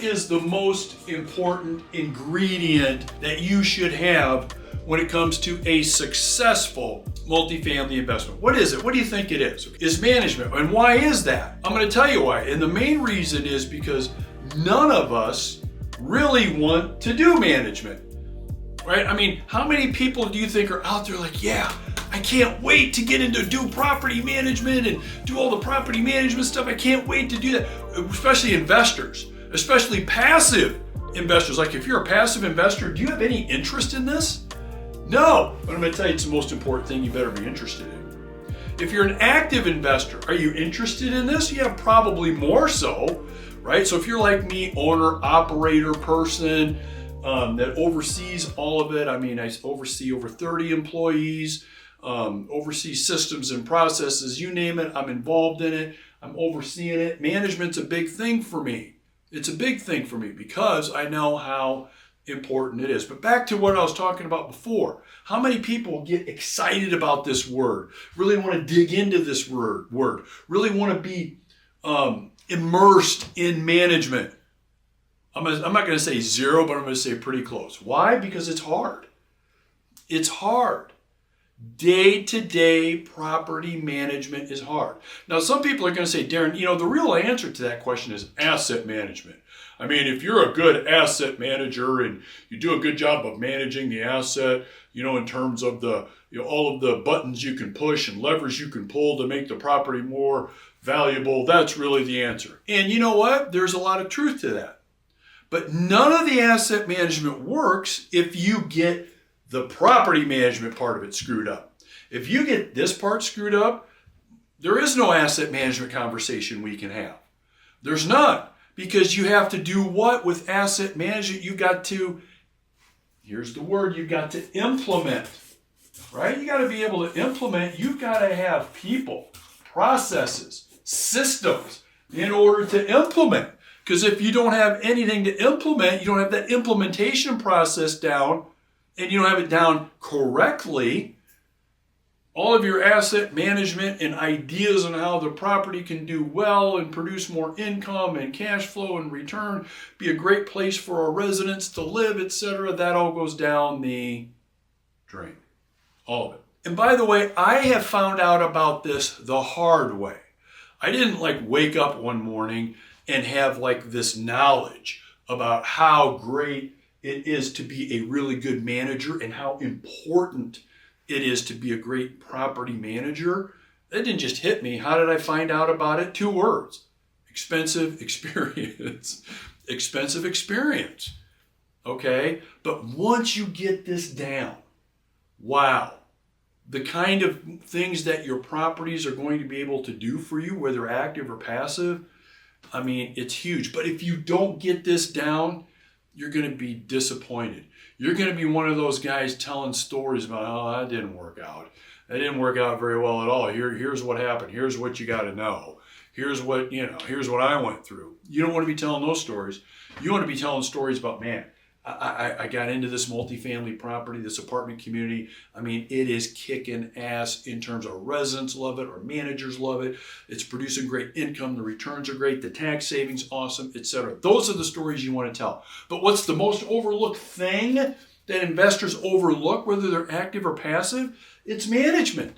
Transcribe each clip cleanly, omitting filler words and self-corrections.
is the most important ingredient that you should have when it comes to a successful multifamily investment? What is it? What do you think it is? Is management. And why is that? I'm going to tell you why. And the main reason is because none of us really want to do management, right? I mean, how many people do you think are out there like, yeah, I can't wait to get into do property management and do all the property management stuff. I can't wait to do that. Especially investors, especially passive investors. Like if you're a passive investor, do you have any interest in this? No, but I'm going to tell you it's the most important thing you better be interested in. If you're an active investor, are you interested in this? Yeah, probably more so, right? So if you're like me, owner, operator person that oversees all of it. I mean, I oversee over 30 employees, oversee systems and processes, you name it, I'm involved in it, I'm overseeing it. Management's a big thing for me. It's a big thing for me because I know how important it is. But back to what I was talking about before. How many people get excited about this word, really want to dig into this word, really want to be immersed in management? I'm not going to say zero, but I'm going to say pretty close. Why? Because it's hard. It's hard. Day-to-day property management is hard. Now, some people are going to say, Darren, the real answer to that question is asset management. I mean, if you're a good asset manager and you do a good job of managing the asset, in terms of the, all of the buttons you can push and levers you can pull to make the property more valuable, that's really the answer. And you know what? There's a lot of truth to that. But none of the asset management works if you get the property management part of it screwed up. If you get this part screwed up, there is no asset management conversation we can have. There's none. Because you have to do what with asset management? You've got to, here's the word, you've got to implement, right? You got to be able to implement. You've got to have people, processes, systems in order to implement. Because if you don't have anything to implement, you don't have that implementation process down, and you don't have it down correctly, all of your asset management and ideas on how the property can do well and produce more income and cash flow and return, be a great place for our residents to live, etc., that all goes down the drain. All of it. And by the way, I have found out about this the hard way. I didn't wake up one morning and have this knowledge about how great it is to be a really good manager and how important it is to be a great property manager. That didn't just hit me. How did I find out about it? 2 words. Expensive experience. Expensive experience. Okay? But once you get this down, wow, the kind of things that your properties are going to be able to do for you, whether active or passive, I mean, it's huge. But if you don't get this down, you're going to be disappointed. You're going to be one of those guys telling stories about, oh, that didn't work out. That didn't work out very well at all. Here's what happened. Here's what you got to know. Here's what I went through. You don't want to be telling those stories. You want to be telling stories about, man, I got into this multifamily property, this apartment community. I mean, it is kicking ass in terms of residents love it, or managers love it. It's producing great income. The returns are great. The tax savings, awesome, etc. Those are the stories you want to tell. But what's the most overlooked thing that investors overlook, whether they're active or passive? It's management.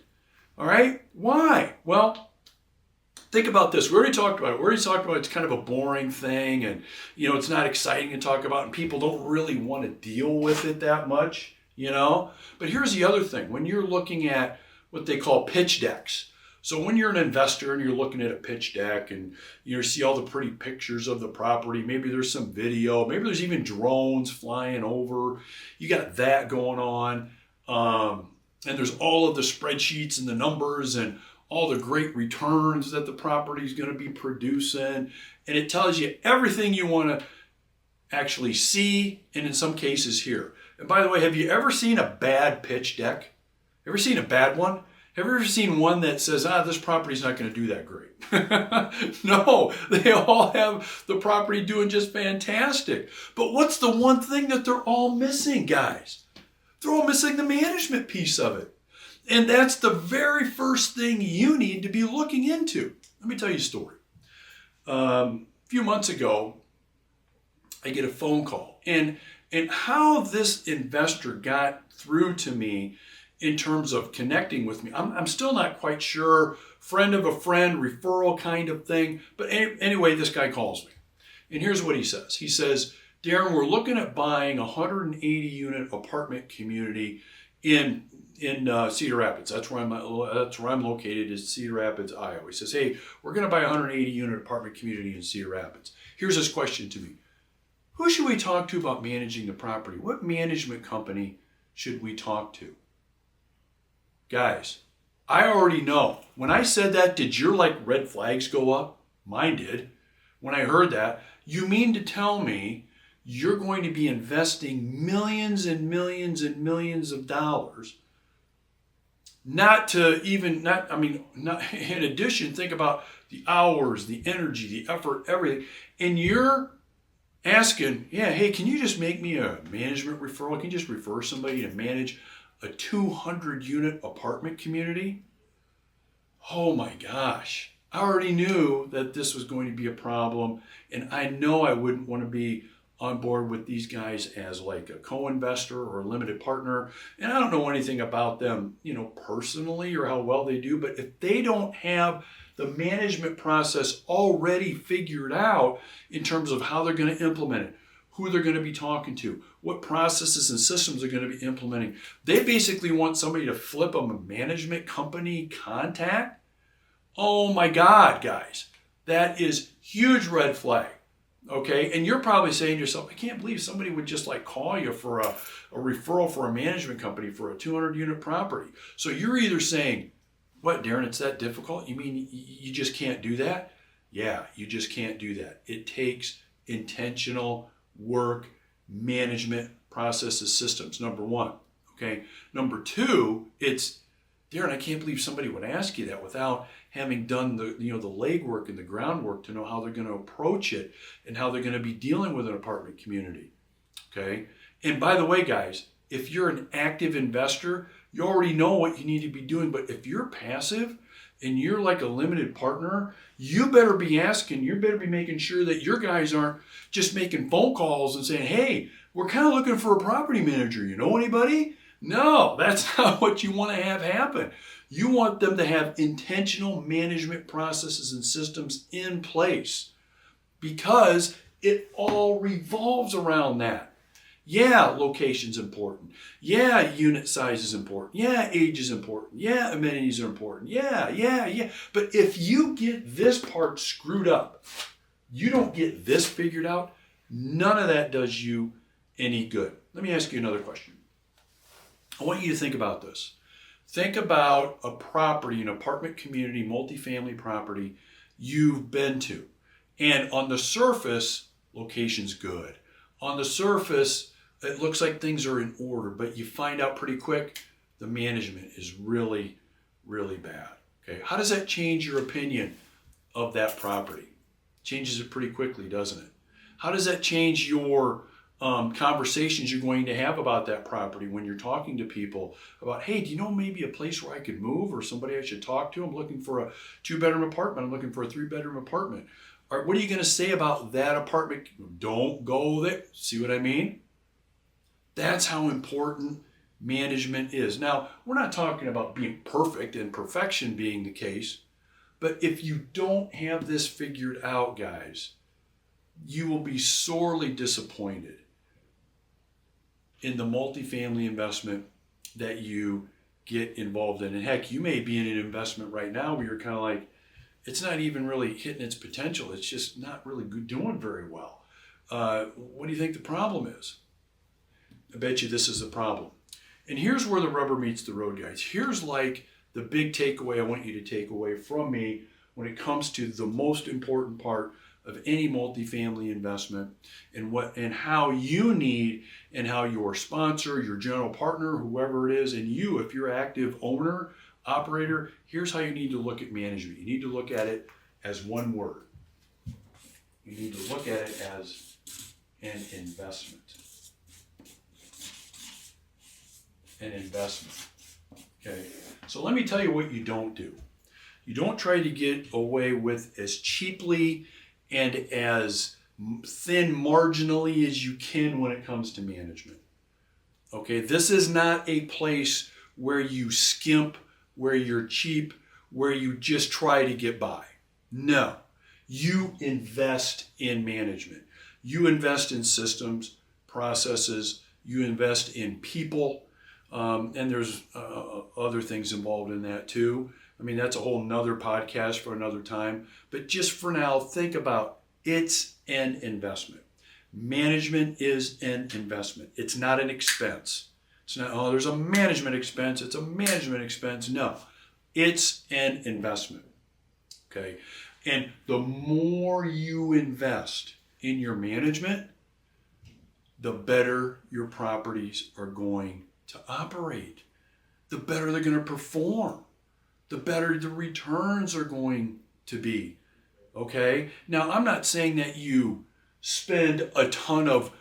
All right? Why? Well, think about this. We already talked about it. It's kind of a boring thing, and it's not exciting to talk about, and people don't really want to deal with it that much, But here's the other thing. When you're looking at what they call pitch decks. So when you're an investor and you're looking at a pitch deck and you see all the pretty pictures of the property, maybe there's some video, maybe there's even drones flying over. You got that going on. And there's all of the spreadsheets and the numbers and all the great returns that the property is going to be producing. And it tells you everything you want to actually see, and in some cases hear. And by the way, have you ever seen a bad pitch deck? Ever seen a bad one? Have you ever seen one that says, this property's not going to do that great? No, they all have the property doing just fantastic. But what's the one thing that they're all missing, guys? They're all missing the management piece of it. And that's the very first thing you need to be looking into. Let me tell you a story. A few months ago, I get a phone call. And how this investor got through to me in terms of connecting with me, I'm still not quite sure. Friend of a friend, referral kind of thing. But anyway, this guy calls me. And here's what he says. He says, Darren, we're looking at buying a 180 unit apartment community in Cedar Rapids. That's where I'm located, is Cedar Rapids, Iowa. He says, hey, we're going to buy a 180 unit apartment community in Cedar Rapids. Here's his question to me. Who should we talk to about managing the property? What management company should we talk to? Guys, I already know. When I said that, did your red flags go up? Mine did. When I heard that, you mean to tell me you're going to be investing millions and millions and millions of dollars, in addition, think about the hours, the energy, the effort, everything, and you're asking, hey, can you just make me a management referral? Can you just refer somebody to manage a 200 unit apartment community? Oh my gosh. I already knew that this was going to be a problem, and I know I wouldn't want to be on board with these guys as a co-investor or a limited partner. And I don't know anything about them, personally or how well they do, but if they don't have the management process already figured out in terms of how they're going to implement it, who they're going to be talking to, what processes and systems they're going to be implementing, they basically want somebody to flip them a management company contact. Oh my God, guys, that is huge red flag. Okay, and you're probably saying to yourself, I can't believe somebody would just call you for a referral for a management company for a 200 unit property. So you're either saying, what, Darren, it's that difficult? You mean you just can't do that? Yeah, you just can't do that. It takes intentional work, management, processes, systems, number one. Okay, number two, it's, Darren, I can't believe somebody would ask you that without having done the legwork and the groundwork to know how they're going to approach it and how they're going to be dealing with an apartment community. Okay? And by the way, guys, if you're an active investor, you already know what you need to be doing. But if you're passive and you're like a limited partner, you better be making sure that your guys aren't just making phone calls and saying, hey, we're kind of looking for a property manager. You know anybody? No, that's not what you want to have happen. You want them to have intentional management processes and systems in place because it all revolves around that. Yeah, location's important. Yeah, unit size is important. Yeah, age is important. Yeah, amenities are important. Yeah. But if you get this part screwed up, you don't get this figured out, none of that does you any good. Let me ask you another question. I want you to think about this. Think about a property, an apartment community, multifamily property you've been to. And on the surface, location's good. On the surface, it looks like things are in order, but you find out pretty quick the management is really, really bad. Okay, how does that change your opinion of that property? Changes it pretty quickly, doesn't it? How does that change your conversations you're going to have about that property when you're talking to people about, hey, do you know maybe a place where I could move or somebody I should talk to? I'm looking for a 2-bedroom apartment. I'm looking for a 3-bedroom apartment. All right, what are you going to say about that apartment? Don't go there. See what I mean? That's how important management is. Now, we're not talking about being perfect and perfection being the case, but if you don't have this figured out, guys, you will be sorely disappointed in the multifamily investment that you get involved in. And heck, you may be in an investment right now where you're kind of like, it's not even really hitting its potential. It's just not really doing very well. What do you think the problem is? I bet you this is the problem. And here's where the rubber meets the road, guys. Here's the big takeaway I want you to take away from me when it comes to the most important part of any multifamily investment and how you need and how your sponsor, your general partner, whoever it is, and you, if you're active owner, operator, here's how you need to look at management. You need to look at it as one word. You need to look at it as an investment. An investment. Okay. So let me tell you what you don't do. You don't try to get away with as cheaply and as thin marginally as you can when it comes to management. Okay, this is not a place where you skimp, where you're cheap, where you just try to get by. No, you invest in management. You invest in systems, processes, you invest in people, and there's other things involved in that too. I mean, that's a whole nother podcast for another time. But just for now, think about it's an investment. Management is an investment. It's not an expense. It's not, oh, there's a management expense. It's a management expense. No, it's an investment. Okay. And the more you invest in your management, the better your properties are going to operate. The better they're going to perform. The better the returns are going to be. Okay? Now, I'm not saying that you spend a ton of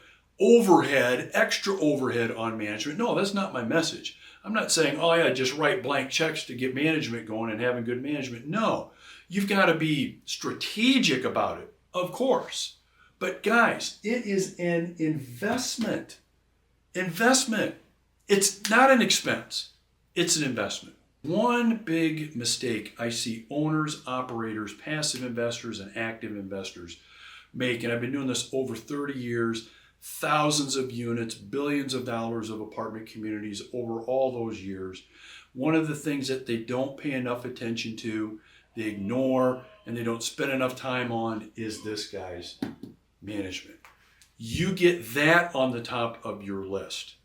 overhead, extra overhead on management. No, that's not my message. I'm not saying, oh yeah, just write blank checks to get management going and having good management. No, you've got to be strategic about it, of course. But guys, it is an investment. Investment. It's not an expense. It's an investment. One big mistake I see owners, operators, passive investors, and active investors make, and I've been doing this over 30 years, thousands of units, billions of dollars of apartment communities over all those years. One of the things that they don't pay enough attention to, they ignore, and they don't spend enough time on is this, guys, management. You get that on the top of your list.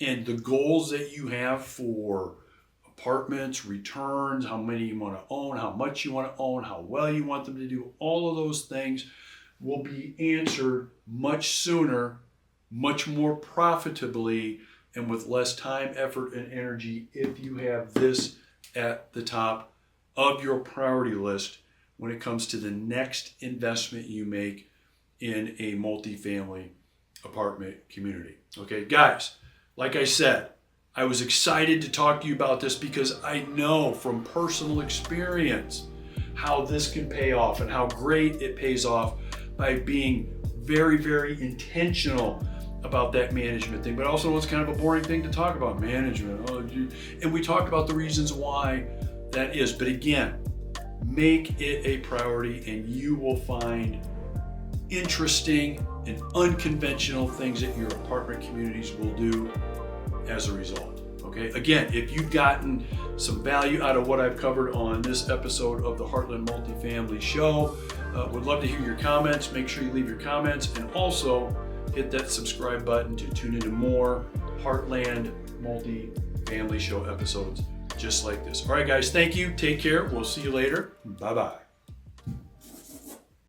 And the goals that you have for apartments, returns, how many you want to own, how much you want to own, how well you want them to do, all of those things will be answered much sooner, much more profitably, and with less time, effort, and energy if you have this at the top of your priority list when it comes to the next investment you make in a multifamily apartment community. Okay, guys, like I said, I was excited to talk to you about this because I know from personal experience how this can pay off and how great it pays off by being very, very intentional about that management thing. But also it's kind of a boring thing to talk about, management. And we talked about the reasons why that is. But again, make it a priority and you will find interesting and unconventional things that your apartment communities will do as a result. Okay, again, if you've gotten some value out of what I've covered on this episode of the Heartland Multifamily Show, would love to hear your comments. Make sure you leave your comments and also hit that subscribe button to tune into more Heartland Multifamily Show episodes just like this. All right, guys, thank you. Take care. We'll see you later. Bye-bye.